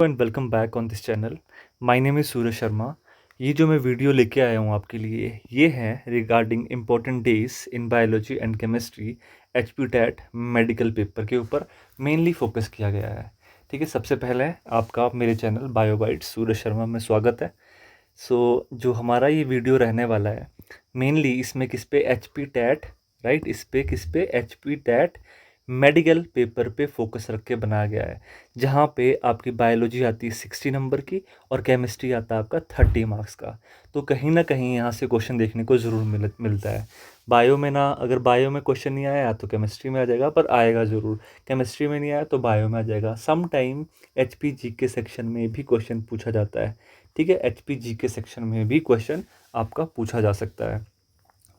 And welcome back on this channel. My name is Suraj Sharma. ये जो मैं वीडियो लेके आया हूँ आपके लिए, ये है regarding important days in biology and chemistry HP TET medical paper के ऊपर मेनली फोकस किया गया है। ठीक है, सबसे पहले आपका मेरे चैनल बायोबाइट्स सूरज शर्मा में स्वागत है। जो हमारा ये वीडियो रहने वाला है, मेनली इसमें किस पे एचपी टेट, राइट, इस पे किस पे एचपी टेट मेडिकल पेपर पे फोकस रख के बनाया गया है, जहाँ पे आपकी बायोलॉजी आती है 60 नंबर की और केमिस्ट्री आता है आपका 30 मार्क्स का। तो कहीं ना कहीं यहाँ से क्वेश्चन देखने को ज़रूर मिलता है। बायो में ना, अगर बायो में क्वेश्चन नहीं आया तो केमिस्ट्री में आ जाएगा, पर आएगा ज़रूर। केमिस्ट्री में नहीं आया तो बायो में आ जाएगा। सम टाइम एचपी जी के सेक्शन में भी क्वेश्चन पूछा जाता है। ठीक है, एचपी जी के सेक्शन में भी क्वेश्चन आपका पूछा जा सकता है।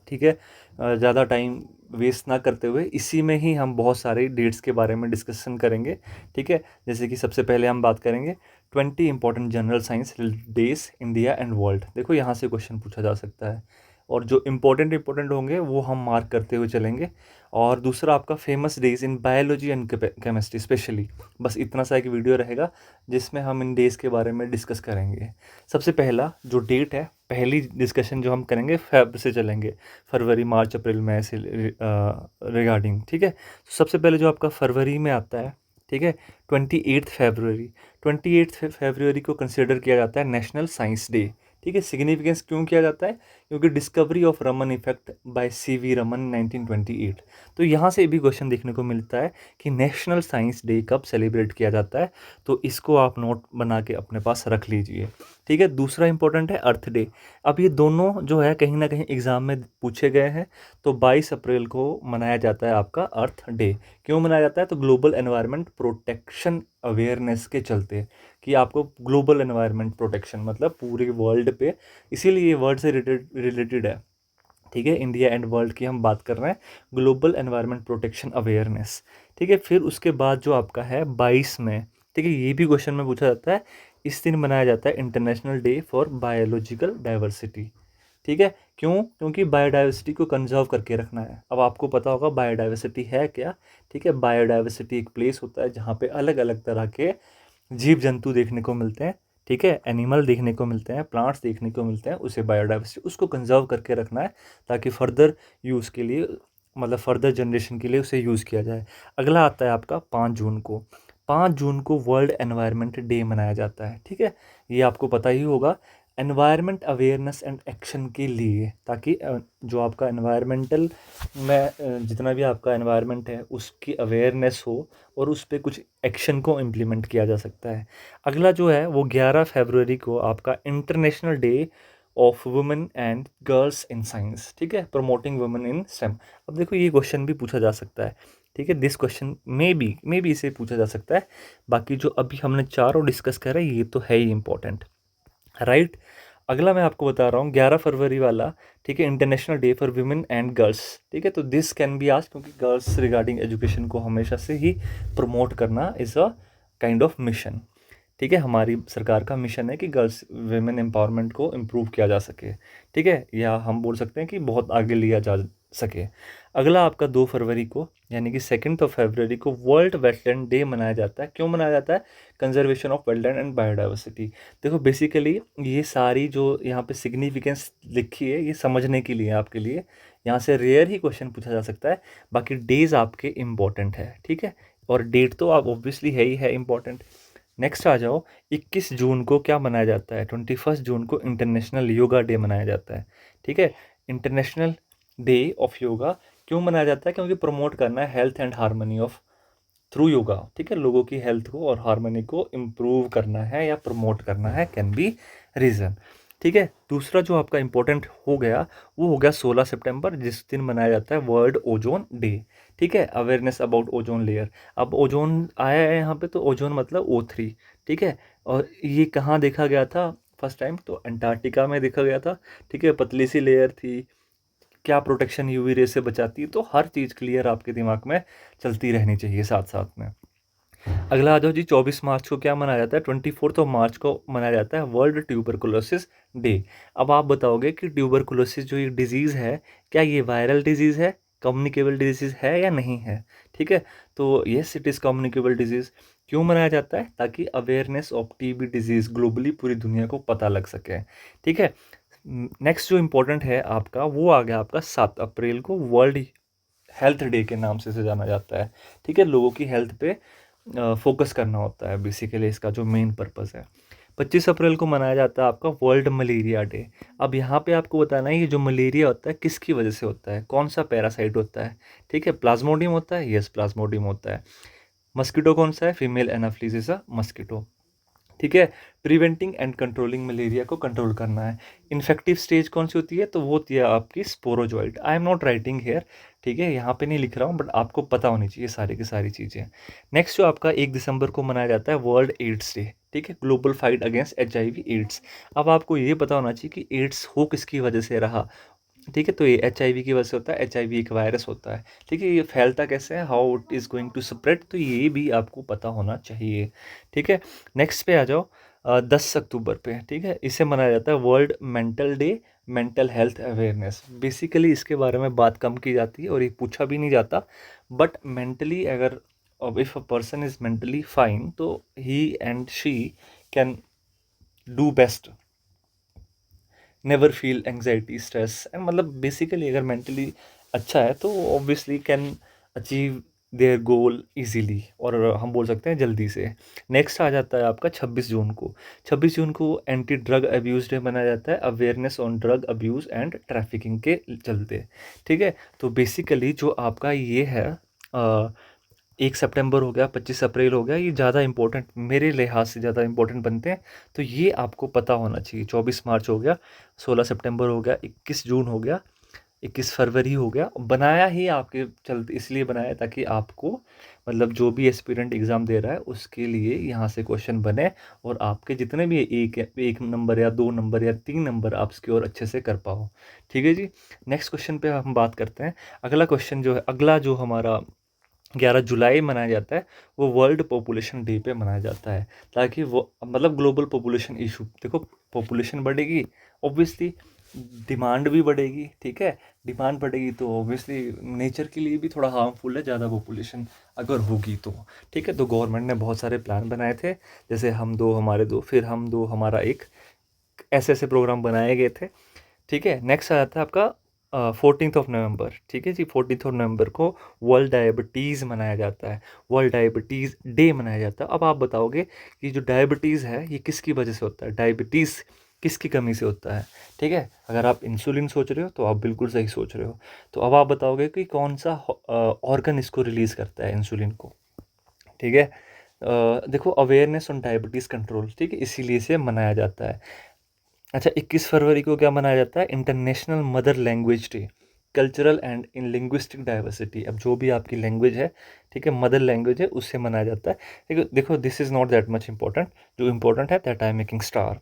ठीक है, ज़्यादा टाइम वेस्ट ना करते हुए इसी में ही हम बहुत सारे डेट्स के बारे में डिस्कशन करेंगे। ठीक है, जैसे कि सबसे पहले हम बात करेंगे 20 important general science days India and world. देखो, यहाँ से क्वेश्चन पूछा जा सकता है और जो इंपॉर्टेंट होंगे वो हम मार्क करते हुए चलेंगे। और दूसरा आपका famous days in biology and chemistry specially, बस इतना सा एक वीडियो रहेगा जिसमें हम इन डेज के बारे में डिस्कस करेंगे। सबसे पहला जो डेट है, पहली डिस्कशन जो हम करेंगे फेब से चलेंगे, फरवरी मार्च अप्रैल मई से रिगार्डिंग। ठीक है, तो सबसे पहले जो आपका फरवरी में आता है, ठीक है, 28 फरवरी को कंसिडर किया जाता है नेशनल साइंस डे। ठीक है, सिग्निफिकेंस क्यों किया जाता है? क्योंकि discovery of Raman effect by CV Raman 1928। तो यहाँ से भी क्वेश्चन देखने को मिलता है कि नेशनल साइंस डे कब सेलिब्रेट किया जाता है, तो इसको आप नोट बना के अपने पास रख लीजिए। ठीक है, दूसरा इंपॉर्टेंट है अर्थ डे। अब ये दोनों जो है कहीं ना कहीं एग्जाम में पूछे गए हैं। तो 22 अप्रैल को मनाया जाता है आपका अर्थ डे। क्यों मनाया जाता है? तो ग्लोबल एनवायरनमेंट प्रोटेक्शन अवेयरनेस के चलते, कि आपको ग्लोबल एनवायरनमेंट प्रोटेक्शन मतलब पूरे वर्ल्ड पे, इसीलिए ये वर्ल्ड से रिलेटेड है। ठीक है, इंडिया एंड वर्ल्ड की हम बात कर रहे हैं, ग्लोबल एनवायरनमेंट प्रोटेक्शन अवेयरनेस। ठीक है, फिर उसके बाद जो आपका है 22 में, ठीक है, ये भी क्वेश्चन में पूछा जाता है, इस दिन मनाया जाता है international day for biological diversity. ठीक है, क्यों? क्योंकि बायोडाइवर्सिटी को कंजर्व करके रखना है। अब आपको पता होगा बायोडाइवर्सिटी है क्या। ठीक है, बायोडाइवर्सिटी एक प्लेस होता है जहाँ पे अलग अलग तरह के जीव जंतु देखने को मिलते हैं। ठीक है, एनिमल देखने को मिलते हैं, प्लांट्स देखने को मिलते हैं, उसे बायोडाइवर्सिटी, उसको कंजर्व करके रखना है ताकि फर्दर यूज़ के लिए, मतलब फर्दर जनरेशन के लिए उसे यूज़ किया जाए। अगला आता है आपका 5 जून को। 5 जून को वर्ल्ड एनवायरनमेंट डे मनाया जाता है। ठीक है, ये आपको पता ही होगा, एनवायरनमेंट अवेयरनेस एंड एक्शन के लिए, ताकि जो आपका एनवायरमेंटल में जितना भी आपका एनवायरनमेंट है उसकी अवेयरनेस हो और उस पर कुछ एक्शन को इम्प्लीमेंट किया जा सकता है। अगला जो है वो 11 फरवरी को आपका international day of women and girls in science. ठीक है, प्रमोटिंग वुमेन इन स्टेम। अब देखो, ये क्वेश्चन भी पूछा जा सकता है। ठीक है, दिस क्वेश्चन मे बी इसे पूछा जा सकता है। बाकी जो अभी हमने चारों डिस्कस करा ये तो है ही इम्पोर्टेंट, राइट। अगला मैं आपको बता रहा हूँ 11 फरवरी वाला। ठीक है, international day for women and girls. ठीक है, तो दिस कैन बी आस्क्ड, क्योंकि गर्ल्स रिगार्डिंग एजुकेशन को हमेशा से ही प्रमोट करना is a kind of mission. ठीक है, हमारी सरकार का मिशन है कि गर्ल्स वेमेन एम्पावरमेंट को इम्प्रूव किया जा सके। ठीक है, या हम बोल सकते हैं कि बहुत आगे लिया जा सके। अगला आपका 2 फरवरी को, यानी कि 2 फरवरी को वर्ल्ड वेटलैंड डे मनाया जाता है। क्यों मनाया जाता है? Conservation of wetland and biodiversity. देखो, बेसिकली ये सारी जो यहाँ पे सिग्निफिकेंस लिखी है ये समझने के लिए आपके लिए, यहाँ से रेयर ही क्वेश्चन पूछा जा सकता है। बाकी डेज आपके इम्पॉर्टेंट है। ठीक है, और डेट तो आप ऑब्वियसली है ही है इम्पॉर्टेंट। नेक्स्ट आ जाओ, 21 जून को क्या मनाया जाता है? 21 जून को इंटरनेशनल योगा डे मनाया जाता है। ठीक है, इंटरनेशनल डे ऑफ योगा क्यों मनाया जाता है? क्योंकि प्रमोट करना है health and harmony of through yoga. ठीक है, लोगों की हेल्थ को और हार्मनी को इम्प्रूव करना है या प्रमोट करना है, कैन बी रीज़न। ठीक है, दूसरा जो आपका इंपॉर्टेंट हो गया वो हो गया 16 सितंबर, जिस दिन मनाया जाता है वर्ल्ड ओजोन डे। ठीक है, अवेयरनेस अबाउट ओजोन लेयर। अब ओजोन आया है यहाँ पे, तो ओजोन मतलब O3। ठीक है, और ये कहाँ देखा गया था फर्स्ट टाइम? तो अंटार्कटिका में देखा गया था। ठीक है, पतली सी लेयर थी, क्या प्रोटेक्शन यूवी रे से बचाती है, तो हर चीज़ क्लियर आपके दिमाग में चलती रहनी चाहिए साथ साथ में। अगला आ जाओ जी, 24 मार्च को क्या मनाया जाता है? 24 मार्च को मनाया जाता है वर्ल्ड ट्यूबरकुलोसिस डे। अब आप बताओगे कि ट्यूबरकुलोसिस जो ये डिजीज़ है, क्या ये वायरल डिजीज़ है, कम्युनिकेबल डिजीज़ है या नहीं है? ठीक है, तो yes it is communicable disease. क्यों मनाया जाता है? ताकि awareness of TB disease globally पूरी दुनिया को पता लग सके, ठीक है। नेक्स्ट जो इम्पोर्टेंट है आपका, वो आ गया आपका 7 अप्रैल को वर्ल्ड हेल्थ डे के नाम से जाना जाता है, ठीक है। लोगों की हेल्थ पे फोकस करना होता है बेसिकली, इसका जो मेन पर्पस है। 25 अप्रैल को मनाया जाता है आपका वर्ल्ड मलेरिया डे। अब यहाँ पे आपको बताना है ये जो मलेरिया होता है किसकी वजह से होता है, कौन सा पैरासाइट होता है, ठीक है। प्लाज्मोडियम होता है, यस प्लाज्मोडियम होता है। मस्कीटो कौन सा है? Female Anopheles is a mosquito, ठीक है। प्रिवेंटिंग एंड कंट्रोलिंग मलेरिया को कंट्रोल करना है। इन्फेक्टिव स्टेज कौन सी होती है? तो वो होती है आपकी sporozoite. I am not writing here, ठीक है, यहाँ पे नहीं लिख रहा हूँ, बट आपको पता होनी चाहिए सारी की सारी चीज़ें। नेक्स्ट जो आपका 1 दिसंबर को मनाया जाता है वर्ल्ड एड्स डे, ठीक है, global fight against HIV AIDS. अब आपको ये पता होना चाहिए कि एड्स हो किसकी वजह से रहा, ठीक है। तो ये HIV की वजह से होता है। HIV एक वायरस होता है, ठीक है। ये फैलता कैसे है, how it is going to spread, तो ये भी आपको पता होना चाहिए, ठीक है। नेक्स्ट पे आ जाओ, 10 अक्टूबर पे, ठीक है, इसे मनाया जाता है world mental day, mental health awareness. Basically इसके बारे में बात कम की जाती है और ये पूछा भी नहीं जाता, बट मेंटली अगर if a person is mentally fine तो ही and she can do best, never feel anxiety stress and, मतलब बेसिकली अगर मेंटली अच्छा है तो obviously can achieve their goal easily, और हम बोल सकते हैं जल्दी से। नेक्स्ट आ जाता है आपका 26 जून को। 26 जून को एंटी ड्रग अब्यूज़ डे मनाया जाता है, awareness on drug abuse and trafficking के चलते, ठीक है। तो बेसिकली जो आपका ये है 1 सितंबर हो गया, 25 अप्रैल हो गया, ये ज़्यादा इंपॉर्टेंट मेरे लिहाज से ज़्यादा इंपॉर्टेंट बनते हैं, तो ये आपको पता होना चाहिए। 24 मार्च हो गया, 16 सितंबर हो गया, 21 जून हो गया, 21 फरवरी हो गया। बनाया ही आपके चलते इसलिए बनाया ताकि आपको, मतलब जो भी एस्पिरेंट एग्ज़ाम दे रहा है उसके लिए यहाँ से क्वेश्चन बने, और आपके जितने भी एक नंबर या 2 नंबर या 3 नंबर आप स्कोर अच्छे से कर पाओ, ठीक है जी। नेक्स्ट क्वेश्चन पे हम बात करते हैं। अगला क्वेश्चन जो है, अगला जो हमारा 11 जुलाई मनाया जाता है, वो वर्ल्ड पॉपुलेशन डे पे मनाया जाता है, ताकि वो, मतलब ग्लोबल पॉपुलेशन इशू, देखो पॉपुलेशन बढ़ेगी, ऑब्वियसली डिमांड भी बढ़ेगी, ठीक है। डिमांड बढ़ेगी तो ऑब्वियसली नेचर के लिए भी थोड़ा हार्मफुल है ज़्यादा पॉपुलेशन अगर होगी तो, ठीक है। तो गवर्नमेंट ने बहुत सारे प्लान बनाए थे, जैसे हम दो हमारे दो, फिर हम दो हमारा एक, ऐसे ऐसे प्रोग्राम बनाए गए थे, ठीक है। नेक्स्ट आ जाता है आपका 14 नवंबर, ठीक है जी। 14 नवंबर को वर्ल्ड डायबिटीज़ मनाया जाता है, वर्ल्ड डायबिटीज़ डे मनाया जाता है। अब आप बताओगे कि जो डायबिटीज़ है ये किसकी वजह से होता है, डायबिटीज़ किसकी कमी से होता है, ठीक है। अगर आप इंसुलिन सोच रहे हो तो आप बिल्कुल सही सोच रहे हो। तो अब आप बताओगे कि कौन सा ऑर्गन इसको रिलीज़ करता है, इंसुलिन को, ठीक है। देखो अवेयरनेस ऑन डायबिटीज़ कंट्रोल, ठीक है, इसीलिए इसे मनाया जाता है। अच्छा, 21 फरवरी को क्या मनाया जाता है? International mother language day, cultural and in linguistic diversity. अब जो भी आपकी लैंग्वेज है, ठीक है, मदर लैंग्वेज है, उससे मनाया जाता है। देखो this is not that much important, जो इंपॉर्टेंट है that I am making star.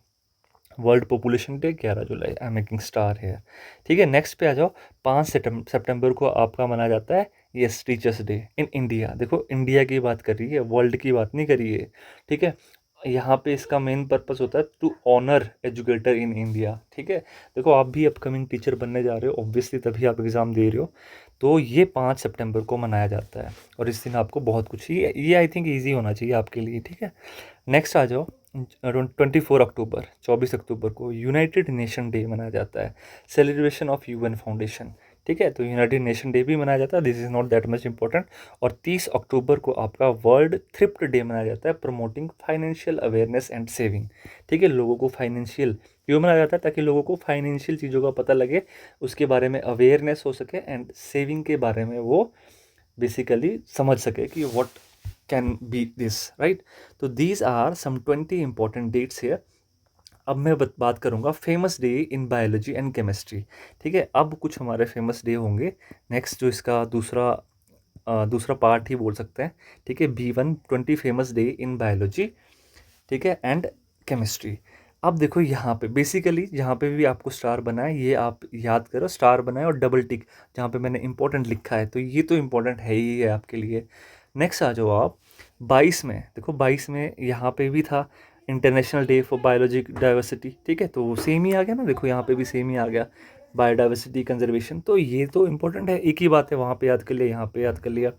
World population day 11 July, I am making star है, ठीक है। नेक्स्ट पे आ जाओ, 5 सितंबर को आपका मनाया जाता है yes teachers day in India. देखो इंडिया की बात कर रही है, वर्ल्ड की बात नहीं करी है, ठीक है। यहाँ पे इसका मेन पर्पस होता है to honour educator in India, ठीक है। देखो आप भी अपकमिंग टीचर बनने जा रहे हो, ऑब्वियसली तभी आप एग्ज़ाम दे रहे हो, तो ये 5 सितंबर को मनाया जाता है, और इस दिन आपको बहुत कुछ, ये आई थिंक ईजी होना चाहिए आपके लिए, ठीक है। नेक्स्ट आ जाओ, 24 अक्टूबर, 24 अक्टूबर को यूनाइटेड नेशन डे मनाया जाता है, सेलिब्रेशन ऑफ यूएन फाउंडेशन, ठीक है। तो यूनाइटेड नेशन डे भी मनाया जाता है, this is not that much important. और 30 अक्टूबर को आपका वर्ल्ड थ्रिफ्ट डे मनाया जाता है, promoting financial awareness and saving, ठीक है। लोगों को फाइनेंशियल क्यों मनाया जाता है? ताकि लोगों को फाइनेंशियल चीज़ों का पता लगे, उसके बारे में अवेयरनेस हो सके, एंड सेविंग के बारे में वो बेसिकली समझ सके कि what can be this, right. तो these are some 20 important dates here. अब मैं बात करूंगा famous day in biology and chemistry, ठीक है। अब कुछ हमारे फेमस डे होंगे। नेक्स्ट जो इसका दूसरा पार्ट ही बोल सकते हैं, ठीक है। B1 20 famous day in biology, ठीक है, एंड केमिस्ट्री। अब देखो यहाँ पे बेसिकली जहाँ पे भी आपको स्टार बना है, ये आप याद करो, स्टार बना है और डबल टिक जहाँ पे मैंने इंपॉर्टेंट लिखा है, तो ये तो इंपॉर्टेंट है ही है आपके लिए। नेक्स्ट आ जाओ आप 22 में, देखो 22 में यहाँ पे भी था international day for biologic diversity, ठीक है, तो सेम ही आ गया ना, देखो यहाँ पे भी सेम ही आ गया। बायोडाइवर्सिटी कंजर्वेशन, तो ये तो इंपॉर्टेंट है, एक ही बात है, वहाँ पे याद कर लिया, यहाँ पे याद कर लिया।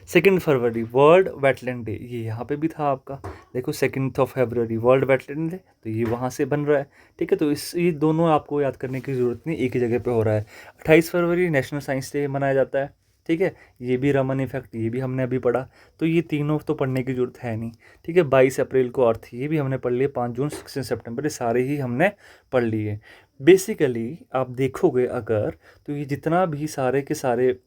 2 फरवरी वर्ल्ड वेटलैंड डे, ये यहाँ पे भी था आपका, देखो 2 फरवरी वर्ल्ड वेटलैंड डे, तो ये वहाँ से बन रहा है, ठीक है। तो इस ये दोनों आपको याद करने की ज़रूरत नहीं, एक ही जगह पे हो रहा है। 28 फरवरी नेशनल साइंस डे मनाया जाता है, ठीक है। ये भी रमन इफेक्ट, ये भी हमने अभी पढ़ा, तो ये तीनों तो पढ़ने की ज़रूरत है नहीं, ठीक है। 22 अप्रैल को अर्थ, ये भी हमने पढ़ लिए। 5 जून, 16 सितंबर, ये सारे ही हमने पढ़ लिए। बेसिकली आप देखोगे अगर, तो ये जितना भी सारे के सारे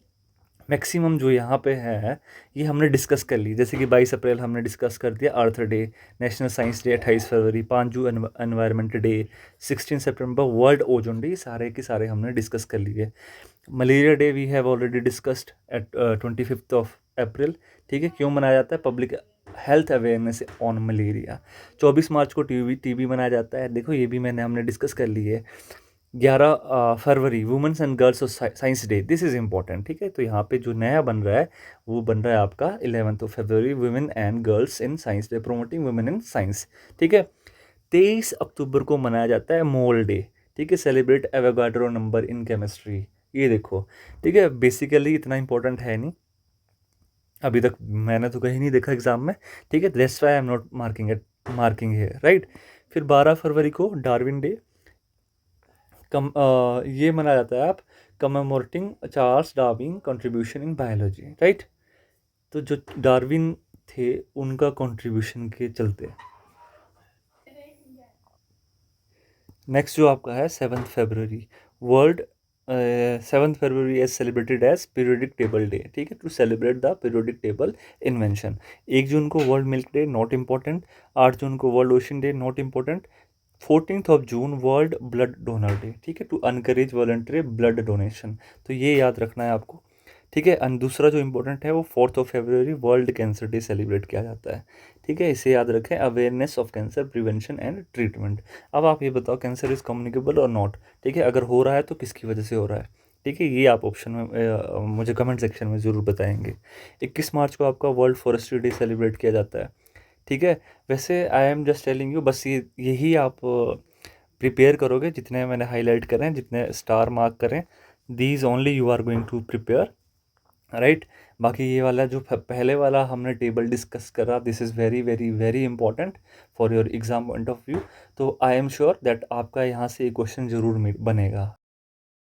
मैक्सिमम जो यहाँ पे है, ये हमने डिस्कस कर ली। जैसे कि 22 अप्रैल हमने डिस्कस कर दिया earth day, national science day 28 फरवरी, 5 जून एनवायरनमेंट डे, 16 सितंबर वर्ल्ड ओजोन डे, सारे के सारे हमने डिस्कस कर लिए। Malaria day we have already discussed at 25 April, ठीक है। क्यों मनाया जाता है? Public health awareness on malaria. 24 March को टीबी मनाया जाता है, देखो ये भी हमने डिस्कस कर ली है। 11 फरवरी women's and girls science day, this is important, ठीक है। तो यहाँ पे जो नया बन रहा है वो बन रहा है आपका 11 फरवरी women and girls in science day, promoting women in science, ठीक है। 23 अक्टूबर को मनाया जाता है मोल डे, ठीक है, celebrate Avogadro number in chemistry, ये देखो, ठीक है। बेसिकली इतना इंपॉर्टेंट है नहीं, अभी तक मैंने तो कहीं नहीं देखा एग्जाम में, ठीक है। That's why I am not marking है, राइट। फिर 12 फरवरी को डार्विन डे ये मनाया जाता है, आप commemorating Charles Darwin contribution in biology, right. तो जो डार्विन थे उनका कंट्रीब्यूशन के चलते। नेक्स्ट जो आपका है 7 फरवरी वर्ल्ड 7 फरवरी as celebrated as periodic table day, ठीक है, to celebrate the periodic table invention. 1 जून को world milk day, not important. 8 जून को world ocean day, not important. 14 जून वर्ल्ड ब्लड डोनर डे, ठीक है, to encourage voluntary blood donation, तो ये याद रखना है आपको, ठीक है। एंड दूसरा जो इंपॉर्टेंट है वो 4 फरवरी वर्ल्ड कैंसर डे सेलिब्रेट किया जाता है, ठीक है, इसे याद रखें, awareness of cancer prevention and treatment. अब आप ये बताओ कैंसर इज़ कम्युनिकेबल और नॉट, ठीक है, अगर हो रहा है तो किसकी वजह से हो रहा है, ठीक है, ये आप ऑप्शन में मुझे कमेंट सेक्शन में ज़रूर बताएंगे। 21 मार्च को आपका वर्ल्ड फॉरेस्ट्री डे सेलिब्रेट किया जाता है, ठीक है। वैसे I am just telling you, बस यही आप प्रिपेयर करोगे, जितने मैंने हाईलाइट करें, जितने स्टार मार्क करें, these only you are going to prepare, right. बाकी ये वाला जो पहले वाला हमने टेबल डिस्कस करा, this is very very very important for your exam point of view, तो आई एम श्योर दैट आपका यहाँ से एक क्वेश्चन ज़रूर बनेगा।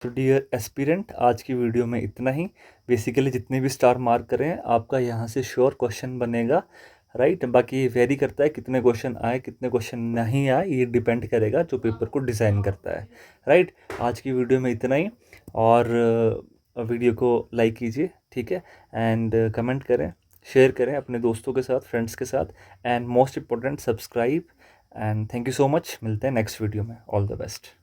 तो डियर एस्पिरेंट, आज की वीडियो में इतना ही। बेसिकली जितने भी स्टार मार्क करें आपका यहाँ से श्योर क्वेश्चन बनेगा, राइट। बाकी ये वेरी करता है, कितने क्वेश्चन आए कितने क्वेश्चन नहीं आए, ये डिपेंड करेगा जो पेपर को डिज़ाइन करता है, राइट। आज की वीडियो में इतना ही, और वीडियो को लाइक कीजिए, ठीक है, एंड कमेंट करें, शेयर करें अपने दोस्तों के साथ, फ्रेंड्स के साथ, and most important subscribe, and thank you so much. मिलते हैं नेक्स्ट वीडियो में, ऑल द बेस्ट।